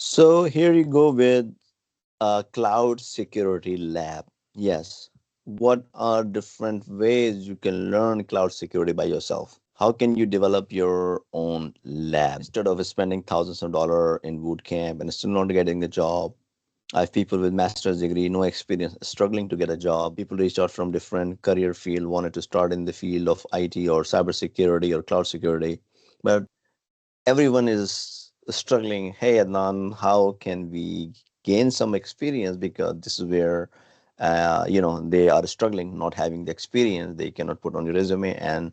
So here you go with a cloud security lab. Yes. What are different ways you can learn cloud security by yourself? How can you develop your own lab instead of spending thousands of dollars in boot camp and still not getting the job? I have people with master's degree, no experience, struggling to get a job. People reached out from different career field, wanted to start in the field of IT or cybersecurity or cloud security, but everyone is struggling. Hey, Adnan, how can we gain some experience? Because this is where, they are struggling, not having the experience. They cannot put on your resume. And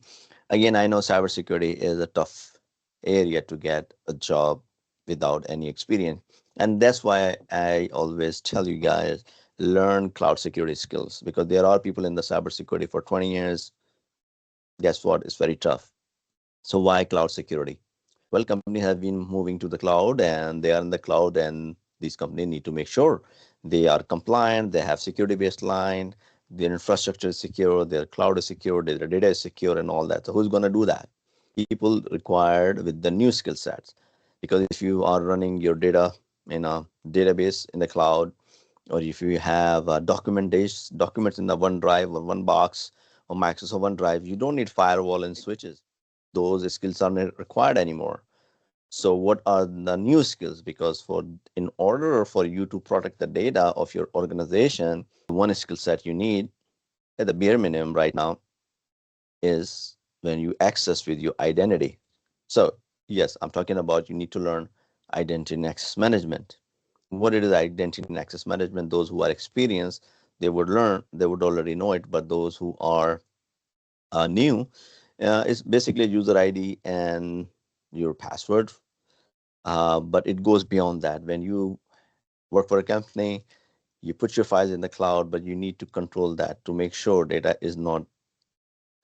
again, I know cybersecurity is a tough area to get a job without any experience. And that's why I always tell you guys, learn cloud security skills because there are people in the cybersecurity for 20 years. Guess what? It's very tough. So why cloud security? Well, companies have been moving to the cloud and they are in the cloud, and these companies need to make sure they are compliant, they have security baseline, their infrastructure is secure, their cloud is secure, their data is secure, and all that. So who's going to do that? People required with the new skill sets. Because if you are running your data in a database in the cloud, or if you have documents in the OneDrive or one box or Microsoft OneDrive, you don't need firewall and switches. Those skills are not required anymore. So what are the new skills? Because in order for you to protect the data of your organization, one skill set you need at the bare minimum right now is when you access with your identity. So yes, I'm talking about you need to learn identity and access management. What it is identity and access management, those who are experienced, they would already know it, but those who are new, it's basically user ID and your password. But it goes beyond that. When you work for a company, you put your files in the cloud, but you need to control that to make sure data is not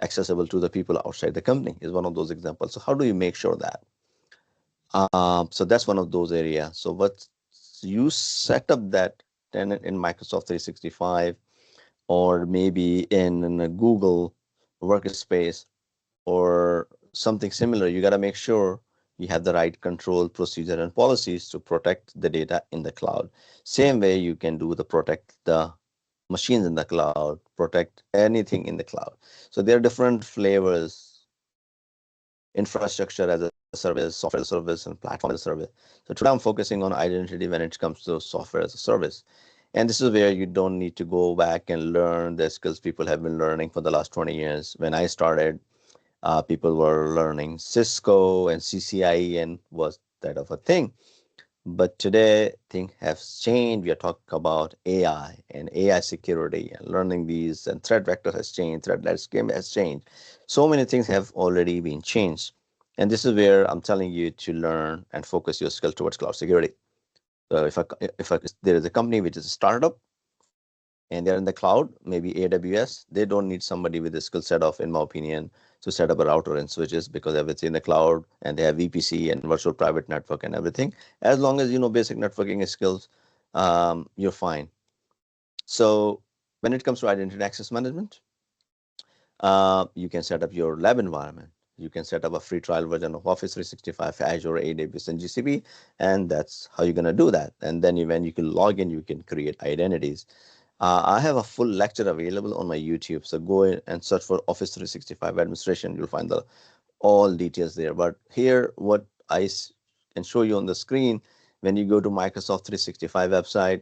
accessible to the people outside the company is one of those examples. So how do you make sure that? So that's one of those areas. So what you set up that tenant in Microsoft 365 or maybe in a Google workspace or something similar, you got to make sure you have the right control procedure and policies to protect the data in the cloud. Same way you can do the protect the machines in the cloud, protect anything in the cloud. So there are different flavors, infrastructure as a service, software as a service, and platform as a service. So today I'm focusing on identity when it comes to software as a service. And this is where you don't need to go back and learn the skills people have been learning for the last 20 years. When I started, people were learning Cisco and CCIE and was that of a thing. But today, things have changed. We are talking about AI and AI security and learning these, and threat vector has changed, threat landscape has changed. So many things have already been changed. And this is where I'm telling you to learn and focus your skill towards cloud security. So if there is a company which is a startup and they're in the cloud, maybe AWS, they don't need somebody with a skill set of, in my opinion, to set up a router and switches because everything in the cloud and they have VPC and virtual private network and everything. As long as you know basic networking skills, you're fine. So when it comes to identity and access management, you can set up your lab environment. You can set up a free trial version of Office 365, Azure, AWS, and GCP, and that's how you're going to do that. And then when you can log in, you can create identities. I have a full lecture available on my YouTube, so go in and search for Office 365 administration. You'll find the all details there. But here, what can show you on the screen, when you go to Microsoft 365 website,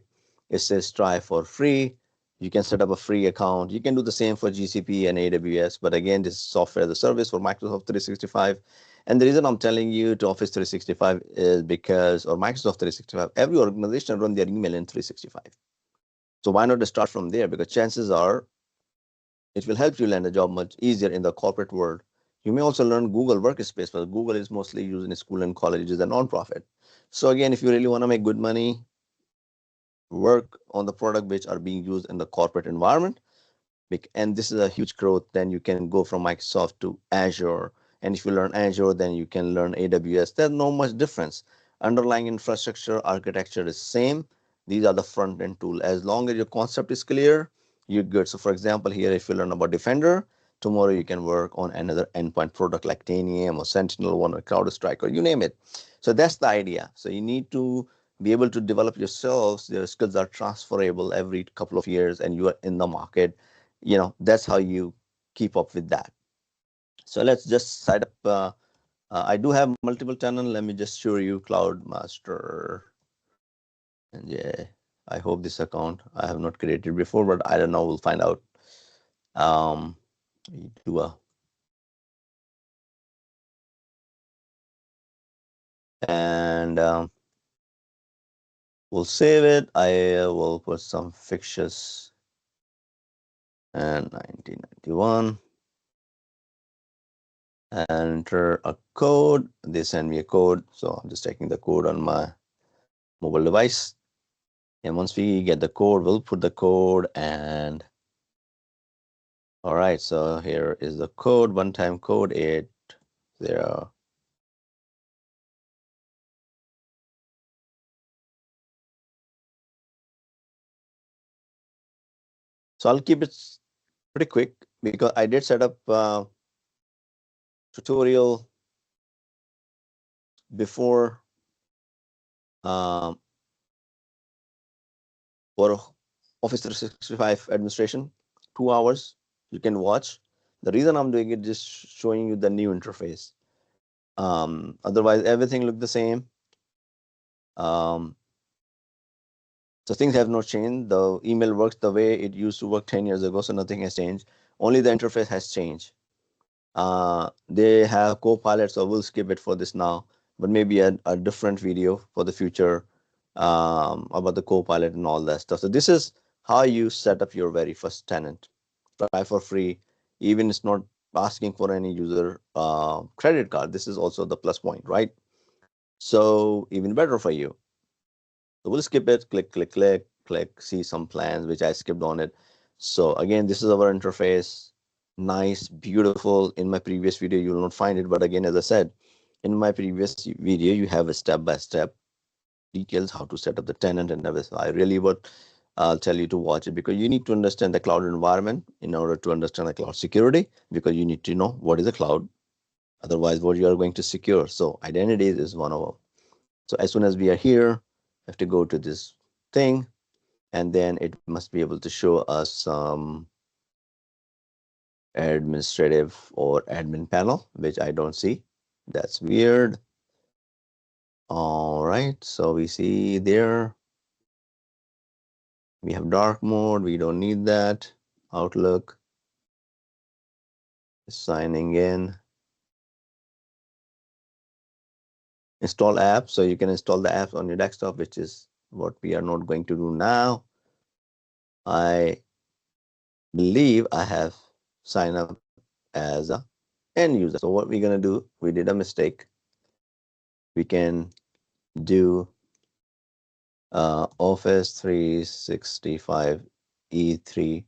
it says try for free. You can set up a free account. You can do the same for GCP and AWS. But again, this is software as a service for Microsoft 365. And the reason I'm telling you to Office 365 is because, or Microsoft 365, every organization run their email in 365. So why not start from there? Because chances are it will help you land a job much easier in the corporate world. You may also learn Google Workspace, but Google is mostly used in school and colleges and nonprofit. So again, if you really want to make good money, work on the product which are being used in the corporate environment. And this is a huge growth. Then you can go from Microsoft to Azure. And if you learn Azure, then you can learn AWS. There's no much difference. Underlying infrastructure architecture is same. These are the front end tool. As long as your concept is clear, you're good. So for example, here, if you learn about Defender, tomorrow you can work on another endpoint product like Tanium or Sentinel-1 or CrowdStrike or you name it. So that's the idea. So you need to be able to develop yourselves. Your skills are transferable every couple of years, and you are in the market. That's how you keep up with that. So let's just set up. I do have multiple tenants. Let me just show you Cloud Master. And yeah, I hope this account I have not created before, but I don't know. We'll find out. We do a and we'll save it. I will put some fixtures and 1991 and enter a code. They send me a code, so I'm just taking the code on my mobile device. And once we get the code, we'll put the code. And all right, so here is the code, one-time code 80. So I'll keep it pretty quick because I did set up tutorial before for Office 365 administration, 2 hours. You can watch. The reason I'm doing it is just showing you the new interface. Otherwise, everything looked the same. So things have not changed. The email works the way it used to work 10 years ago, so nothing has changed. Only the interface has changed. They have Copilot, so we'll skip it for this now, but maybe a different video for the future about the Copilot and all that stuff. So this is how you set up your very first tenant. Try for free. Even it's not asking for any user credit card. This is also the plus point, right? So even better for you. So we'll skip it, click, see some plans, which I skipped on it. So again, this is our interface. Nice, beautiful. In my previous video, you will not find it. But again, as I said, in my previous video, you have a step-by-step details, how to set up the tenant and everything. I really would tell you to watch it because you need to understand the cloud environment in order to understand the cloud security, because you need to know what is a cloud. Otherwise, what you are going to secure. So identities is one of them. So as soon as we are here, we have to go to this thing, and then it must be able to show us some administrative or admin panel, which I don't see. That's weird. All right, so we see there we have dark mode. We don't need that. Outlook, signing in, install apps. So you can install the apps on your desktop, which is what we are not going to do now. I believe I have signed up as a end user. So what we're going to do, we did a mistake. We can do Office 365 E3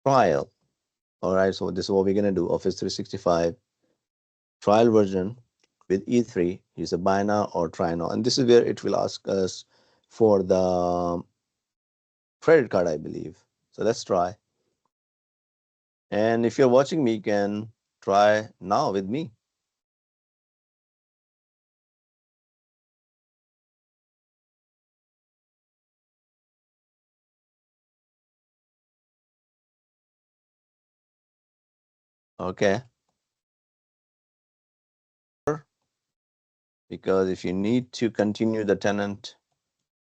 trial. All right, so this is what we're going to do. Office 365 trial version with E3. Use a buy now or try now. And this is where it will ask us for the credit card, I believe. So let's try. And if you're watching me, you can try now with me. Okay. Because if you need to continue the tenant,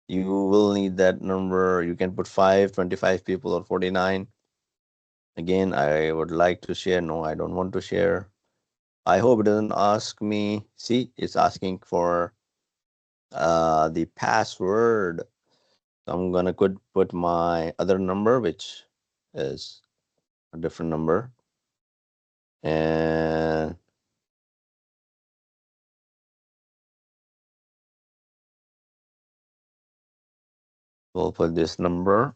you will need that number. You can put 5, 25 people, or 49. Again, I would like to share. No, I don't want to share. I hope it doesn't ask me. See, it's asking for the password. So I'm gonna put my other number, which is a different number, and we'll put this number.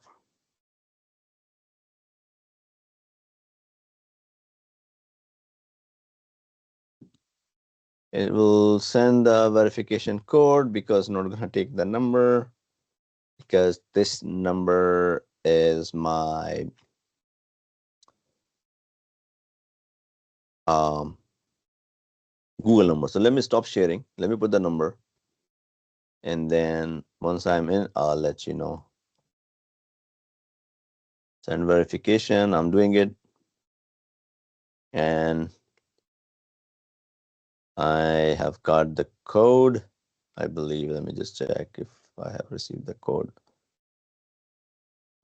It will send the verification code because I'm not gonna take the number, because this number is my Google number. So let me stop sharing. Let me put the number. And then once I'm in, I'll let you know. Send verification, I'm doing it. And I have got the code, I believe. Let me just check if I have received the code.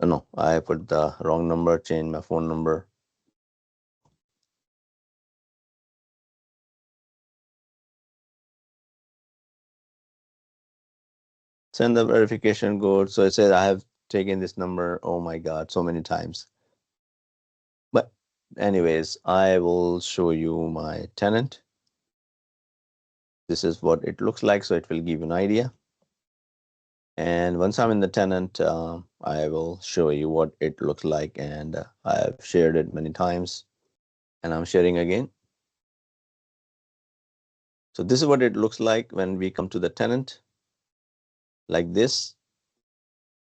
Oh, no, I put the wrong number, changed my phone number. Send the verification code. So it says I have taken this number. Oh my God, so many times. But anyways, I will show you my tenant. This is what it looks like. So it will give you an idea. And once I'm in the tenant, I will show you what it looks like. And I've shared it many times. And I'm sharing again. So this is what it looks like when we come to the tenant, like this.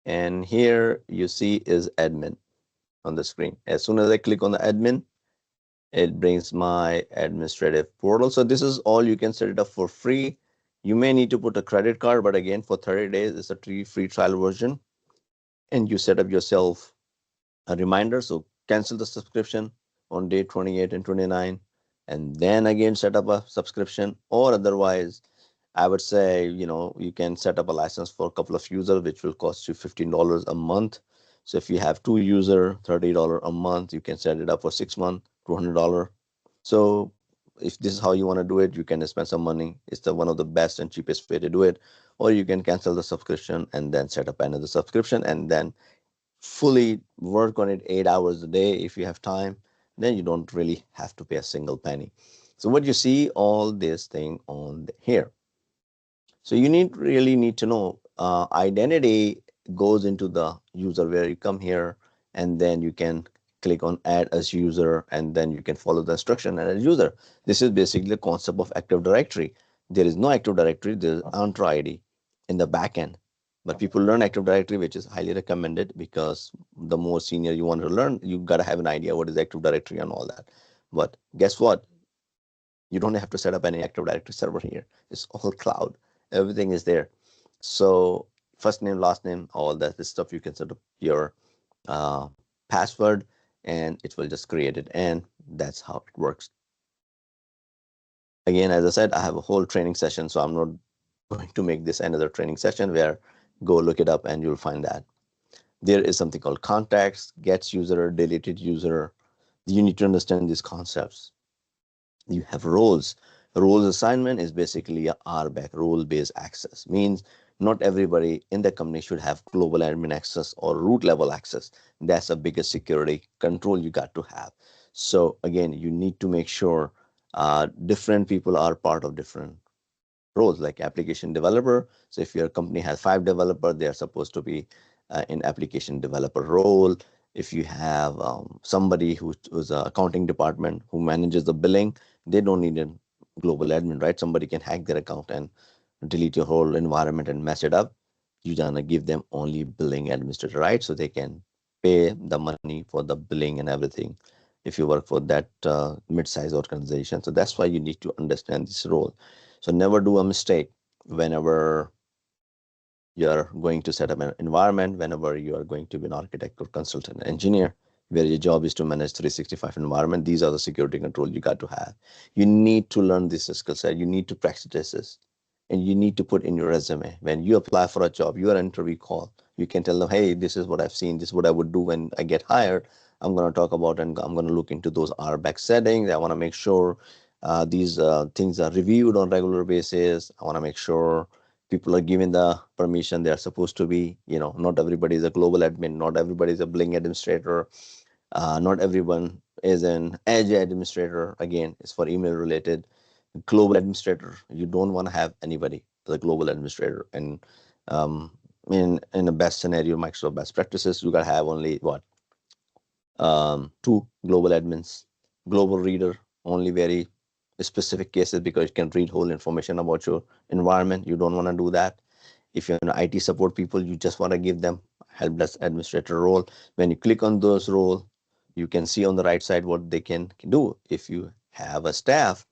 And here you see is admin on the screen. As soon as I click on the admin, it brings my administrative portal. So this is all, you can set it up for free. You may need to put a credit card, but again, for 30 days, it's a free trial version. And you set up yourself a reminder. So cancel the subscription on day 28 and 29, and then again set up a subscription. Or otherwise, I would say, you can set up a license for a couple of users, which will cost you $15 a month. So if you have 2 users, $30 a month, you can set it up for 6 months, $200. So if this is how you want to do it, you can spend some money. It's the one of the best and cheapest way to do it. Or you can cancel the subscription and then set up another subscription and then fully work on it 8 hours a day if you have time. Then you don't really have to pay a single penny. So what you see all this thing on here. So you really need to know identity goes into the user, where you come here and then you can click on add as user, and then you can follow the instruction and as user. This is basically the concept of Active Directory. There is no Active Directory, there is Entra ID in the backend. But people learn Active Directory, which is highly recommended, because the more senior you want to learn, you got to have an idea what is Active Directory and all that. But guess what? You don't have to set up any Active Directory server here. It's all cloud. Everything is there. So first name, last name, all that this stuff, you can set up your uh, password and it will just create it. And that's how it works. Again, as I said, I have a whole training session, so I'm not going to make this another training session, where go look it up and you'll find that. There is something called contacts, gets user, deleted user. You need to understand these concepts. You have roles. Roles assignment is basically a RBAC, role-based access. Means not everybody in the company should have global admin access or root level access. That's the biggest security control you got to have. So again, you need to make sure different people are part of different roles, like application developer. So if your company has 5 developers, they are supposed to be in application developer role. If you have somebody who's a accounting department who manages the billing, they don't need a global admin, right? Somebody can hack their account and delete your whole environment and mess it up. You're gonna give them only billing administrator, right? So they can pay the money for the billing and everything if you work for that mid-sized organization. So that's why you need to understand this role. So never do a mistake whenever you're going to set up an environment, whenever you are going to be an architect or consultant engineer, where your job is to manage 365 environment. These are the security control you got to have. You need to learn this skill set. You need to practice this, and you need to put in your resume. When you apply for a job, you are interview call, you can tell them, hey, this is what I've seen, this is what I would do when I get hired. I'm going to talk about, and I'm going to look into those RBAC settings. I want to make sure these things are reviewed on regular basis. I want to make sure people are given the permission they are supposed to be. Not everybody is a global admin, not everybody is a billing administrator, not everyone is an edge administrator. Again, it's for email related. Global administrator, you don't want to have anybody as a global administrator. And in the best scenario, Microsoft best practices, you gotta have only what, 2 global admins. Global reader, only very specific cases, because you can read whole information about your environment. You don't want to do that. If you're an IT support people, you just want to give them help desk administrator role. When you click on those role, you can see on the right side what they can do. If you have a staff,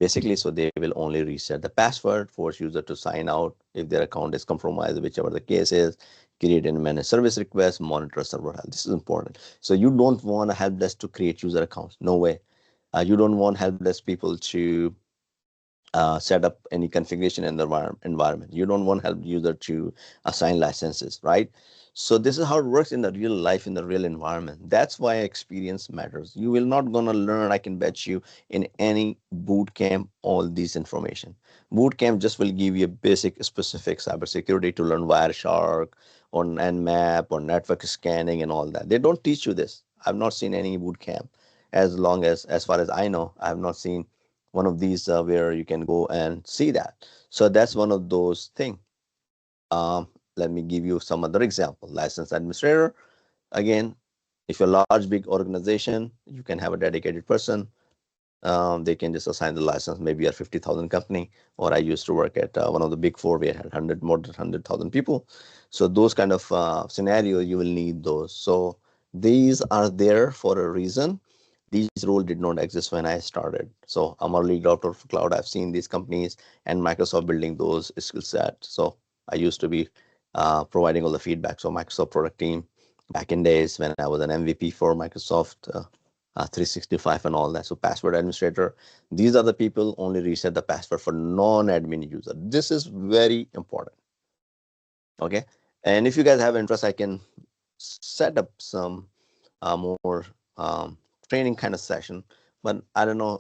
basically, so they will only reset the password, force user to sign out if their account is compromised, whichever the case is, create and manage service requests, monitor server health. This is important. So you don't want a help desk to create user accounts. No way. You don't want help desk people to set up any configuration in the environment. You don't want help user to assign licenses, right? So this is how it works in the real life, in the real environment. That's why experience matters. You will not gonna learn, I can bet you, in any boot camp all this information. Boot camp just will give you a basic specific cybersecurity to learn Wireshark or Nmap or network scanning and all that. They don't teach you this. I've not seen any boot camp. As far as I know, I have not seen one of these where you can go and see that. So that's one of those things. Let me give you some other example. License administrator. Again, if you're a large, big organization, you can have a dedicated person. They can just assign the license. Maybe a 50,000 company, or I used to work at one of the big four. We had more than 100,000 people. So those kind of scenario, you will need those. So these are there for a reason. These roles did not exist when I started. So I'm a early adopter of cloud. I've seen these companies and Microsoft building those skill sets. So I used to be providing all the feedback. So Microsoft product team back in days when I was an MVP for Microsoft 365 and all that. So password administrator, these are the people only reset the password for non-admin user. This is very important. Okay. And if you guys have interest, I can set up some more training kind of session, but I don't know,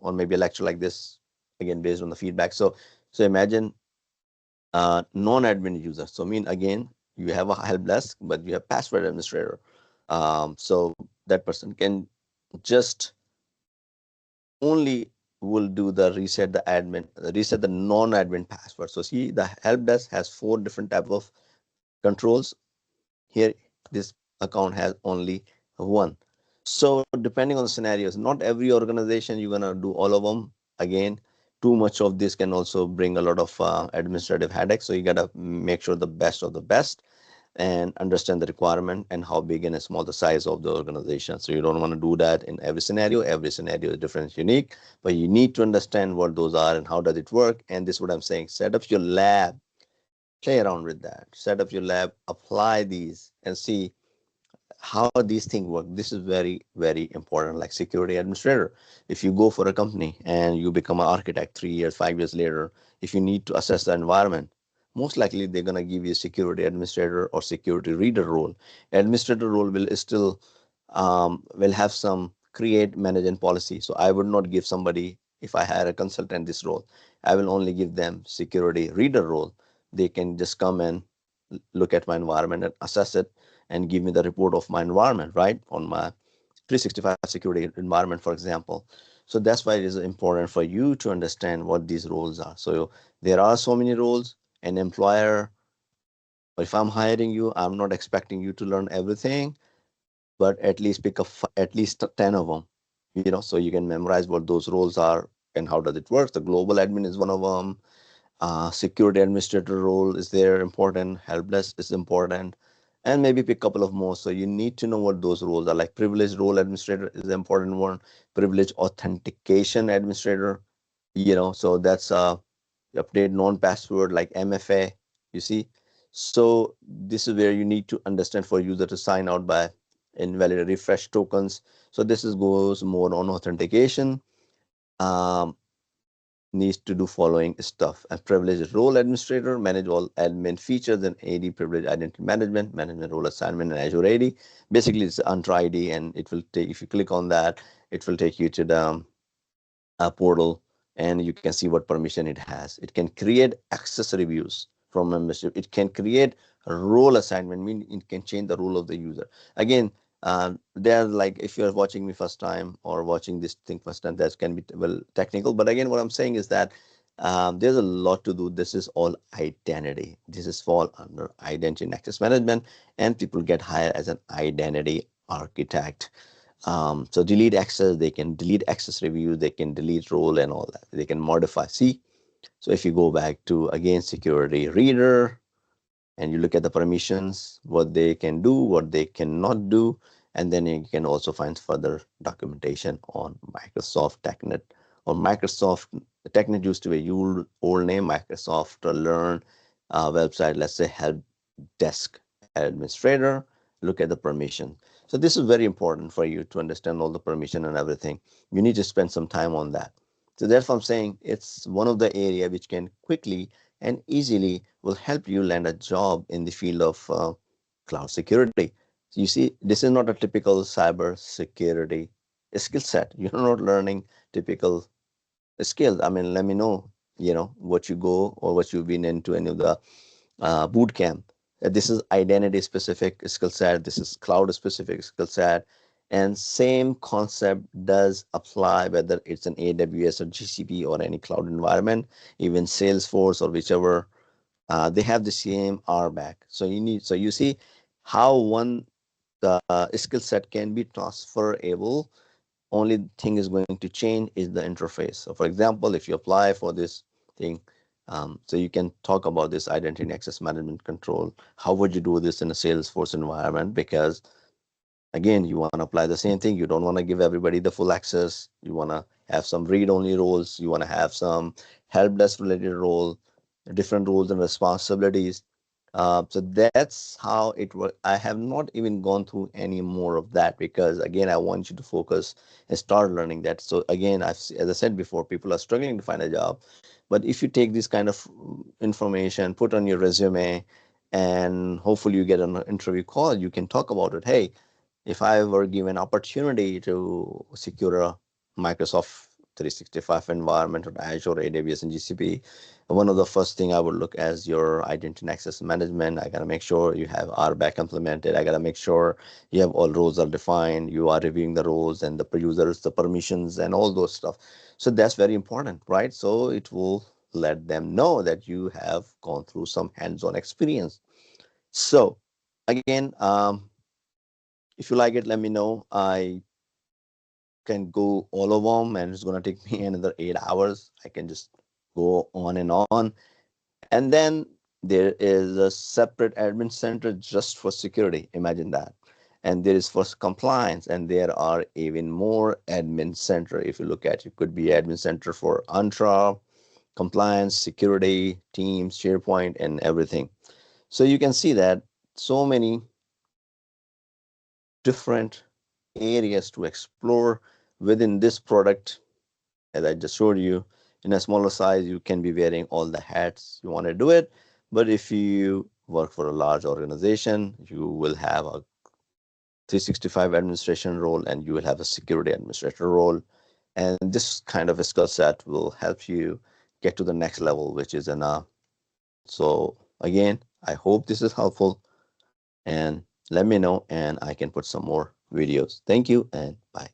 or maybe a lecture like this, again, based on the feedback. So imagine non-admin user. So again, you have a help desk, but you have password administrator. So that person can just only will do the reset the non-admin password. So see, the help desk has 4 different type of controls. Here, this account has only one. So depending on the scenarios, not every organization you're gonna do all of them. Again, too much of this can also bring a lot of administrative headaches. So you gotta make sure the best of the best and understand the requirement and how big and small the size of the organization. So you don't want to do that in every scenario. Every scenario is different, unique, but you need to understand what those are and how does it work. And this is what I'm saying. Set up your lab, play around with that. Set up your lab, apply these and see how these things work. This is very, very important. Like security administrator, if you go for a company and you become an architect 3 years, 5 years later, if you need to assess the environment, most likely they're going to give you a security administrator or security reader role. Administrator role will still will have some create, manage, and policy. So I would not give somebody, if I hire a consultant this role, I will only give them security reader role. They can just come and look at my environment and assess it and give me the report of my environment, right? On my 365 security environment, for example. So that's why it is important for you to understand what these roles are. So there are so many roles. An employer, if I'm hiring you, I'm not expecting you to learn everything, but at least pick up at least 10 of them, so you can memorize what those roles are and how does it work. The global admin is one of them. Security administrator role is there, important. Help desk is important, and maybe pick a couple of more. So you need to know what those roles are. Like privilege role administrator is the important one. Privilege authentication administrator, so that's update non-password like MFA. You see, so this is where you need to understand for user to sign out by invalid refresh tokens. So this is goes more on authentication. Um, Needs to do following stuff. A privileged role administrator, manage all admin features and AD privilege identity management role assignment and Azure AD. Basically, it's Entra ID, and it will take, if you click on that, it will take you to the portal, and you can see what permission it has. It can create access reviews from membership. It can create a role assignment, mean it can change the role of the user. Again, they're like, if you're watching me first time or watching this thing first time, that can be well technical. But again, what I'm saying is that there's a lot to do. This is all identity. This is fall under identity and access management, and people get hired as an identity architect. So delete access, they can delete access reviews, they can delete role and all that. They can modify. See, so if you go back to, again, security reader, and you look at the permissions, what they can do, what they cannot do, and then you can also find further documentation on Microsoft TechNet or Microsoft. Technet used to be a old name, Microsoft Learn website. Let's say help desk administrator. Look at the permission. So this is very important for you to understand all the permission and everything. You need to spend some time on that. So therefore I'm saying it's one of the area which can quickly and easily will help you land a job in the field of cloud security. So you see, this is not a typical cyber security skill set. You're not learning typical skills. I mean, let me know, what you go or what you've been into any of the boot camp. This is identity specific skill set. This is cloud specific skill set. And same concept does apply whether it's an AWS or GCP or any cloud environment, even Salesforce or whichever. They have the same RBAC. So you see how one skill set can be transferable. Only thing is going to change is the interface. So for example, if you apply for this thing, so you can talk about this identity and access management control. How would you do this in a Salesforce environment? Because again, you want to apply the same thing. You don't want to give everybody the full access. You want to have some read-only roles. You want to have some help desk related role, different roles and responsibilities. So that's how it works. I have not even gone through any more of that because again, I want you to focus and start learning that. So again, as I said before, people are struggling to find a job. But if you take this kind of information, put on your resume, and hopefully you get an interview call, you can talk about it. Hey, if I were given opportunity to secure a Microsoft 365 environment on Azure, AWS, and GCP, one of the first thing I would look as your identity and access management. I gotta make sure you have RBAC implemented. I gotta make sure you have all roles are defined. You are reviewing the roles and the users, the permissions, and all those stuff. So that's very important, right? So it will let them know that you have gone through some hands-on experience. So again, if you like it, let me know. I can go all of them and it's going to take me another 8 hours. I can just go on and on. And then there is a separate admin center just for security. Imagine that. And there is for compliance, and there are even more admin center. If you look at it, could be admin center for Entra, compliance, security, Teams, SharePoint, and everything. So you can see that so many different areas to explore within this product. As I just showed you, in a smaller size, you can be wearing all the hats you want to do it. But if you work for a large organization, you will have a 365 administration role and you will have a security administrator role. And this kind of a skill set will help you get to the next level, which is in a. So again, I hope this is helpful, and let me know and I can put some more videos. Thank you and bye.